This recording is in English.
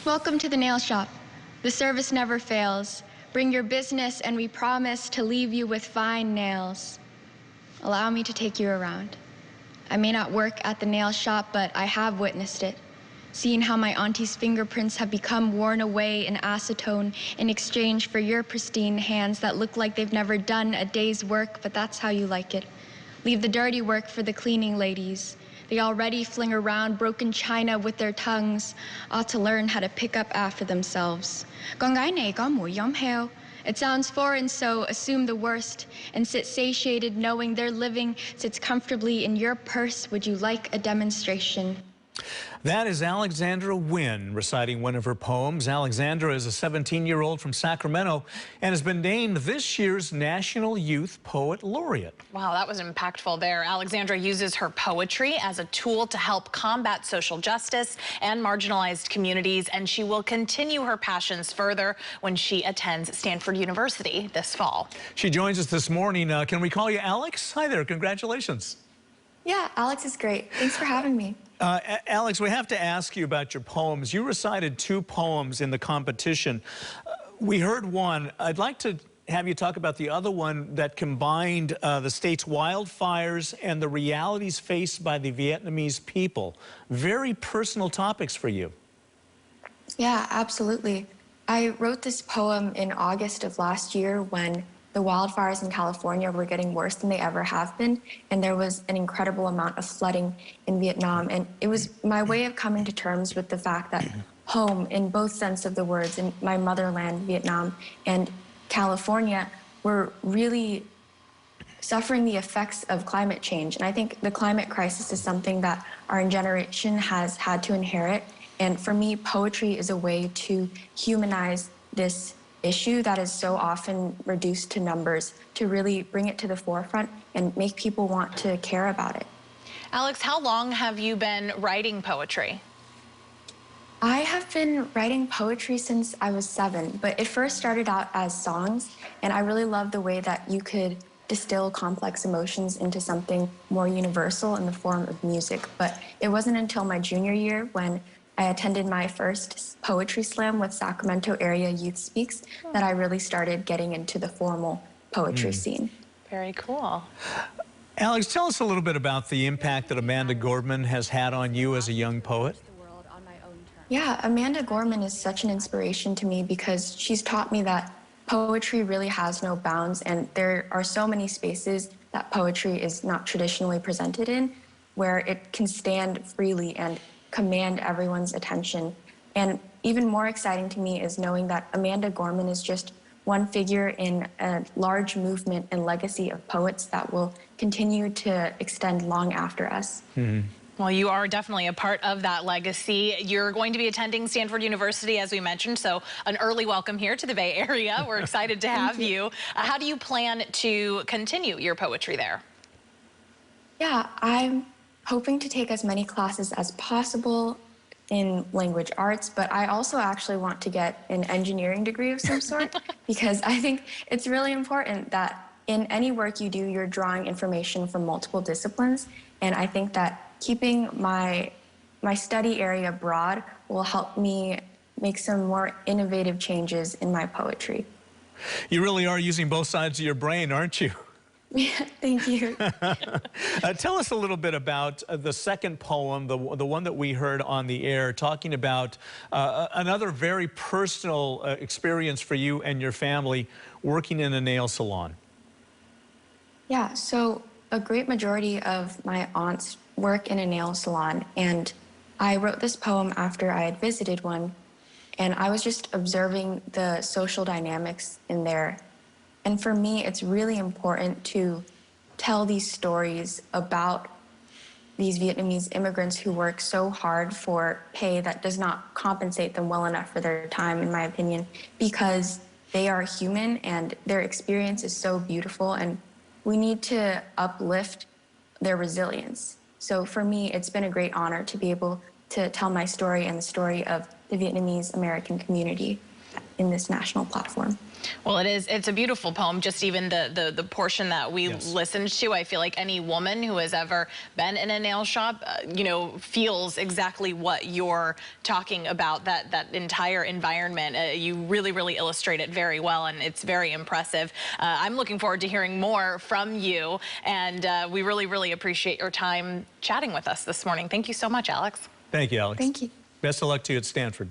Welcome to the nail shop. The service never fails. Bring your business and we promise to leave you with fine nails. Allow me to take you around. I may not work at the nail shop, but I have witnessed it. Seen how my auntie's fingerprints have become worn away in acetone in exchange for your pristine hands that look like they've never done a day's work, but that's how you like it. Leave the dirty work for the cleaning ladies. They already fling around broken china with their tongues, ought to learn how to pick up after themselves. Con gái này có mùi giống heo. It sounds foreign, so assume the worst and sit satiated knowing their living sits comfortably in your purse. Would you like a demonstration? That is Alexandra Huynh reciting one of her poems. Alexandra is a 17-year-old from Sacramento and has been named this year's National Youth Poet Laureate. Wow, that was impactful there. Alexandra uses her poetry as a tool to help combat social justice and marginalized communities, and she will continue her passions further when she attends Stanford University this fall. She joins us this morning. Can we call you Alex? Hi there. Congratulations. Yeah, Alex is great. Thanks for having me. Alex, we have to ask you about your poems. You recited 2 poems in the competition. We heard one. I'd like to have you talk about the other one that combined the state's wildfires and the realities faced by the Vietnamese people. Very personal topics for you. Yeah, absolutely. I wrote this poem in August of last year when the wildfires in California were getting worse than they ever have been, and there was an incredible amount of flooding in Vietnam. And it was my way of coming to terms with the fact that home, in both sense of the words, in my motherland, Vietnam, and California, were really suffering the effects of climate change. And I think the climate crisis is something that our generation has had to inherit. And for me, poetry is a way to humanize this issue that is so often reduced to numbers, to really bring it to the forefront and make people want to care about it. Alex, how long have you been writing poetry? I have been writing poetry since I was 7, but it first started out as songs, and I really loved the way that you could distill complex emotions into something more universal in the form of music. But it wasn't until my junior year when I attended my first poetry slam with Sacramento Area Youth Speaks that I really started getting into the formal poetry scene. Very cool. Alex, tell us a little bit about the impact that Amanda Gorman has had on you as a young poet. Yeah, Amanda Gorman is such an inspiration to me because she's taught me that poetry really has no bounds, and there are so many spaces that poetry is not traditionally presented in where it can stand freely and command everyone's attention. And even more exciting to me is knowing that Amanda Gorman is just one figure in a large movement and legacy of poets that will continue to extend long after us. Well, you are definitely a part of that legacy. You're going to be attending Stanford University, as we mentioned, so an early welcome here to the Bay Area. We're excited to have you. How do you plan to continue your poetry there? Yeah, I'm hoping to take as many classes as possible in language arts, but I also actually want to get an engineering degree of some sort because I think it's really important that in any work you do, you're drawing information from multiple disciplines, and I think that keeping my study area broad will help me make some more innovative changes in my poetry. You really are using both sides of your brain, aren't you? Yeah, thank you. Tell us a little bit about the second poem, the one that we heard on the air, talking about another very personal experience for you and your family working in a nail salon. Yeah, so a great majority of my aunts work in a nail salon, and I wrote this poem after I had visited one, and I was just observing the social dynamics in there. And for me, it's really important to tell these stories about these Vietnamese immigrants who work so hard for pay that does not compensate them well enough for their time, in my opinion, because they are human and their experience is so beautiful, and we need to uplift their resilience. So for me, it's been a great honor to be able to tell my story and the story of the Vietnamese American community in this national platform. Well, it's a beautiful poem. Just even the portion that we listened to, I feel like any woman who has ever been in a nail shop, you know, feels exactly what you're talking about, that entire environment. You really illustrate it very well, and it's very impressive. I'm looking forward to hearing more from you, and we really appreciate your time chatting with us this morning. Thank you so much, Alex. Thank you, Alex. Thank you. Best of luck to you at Stanford.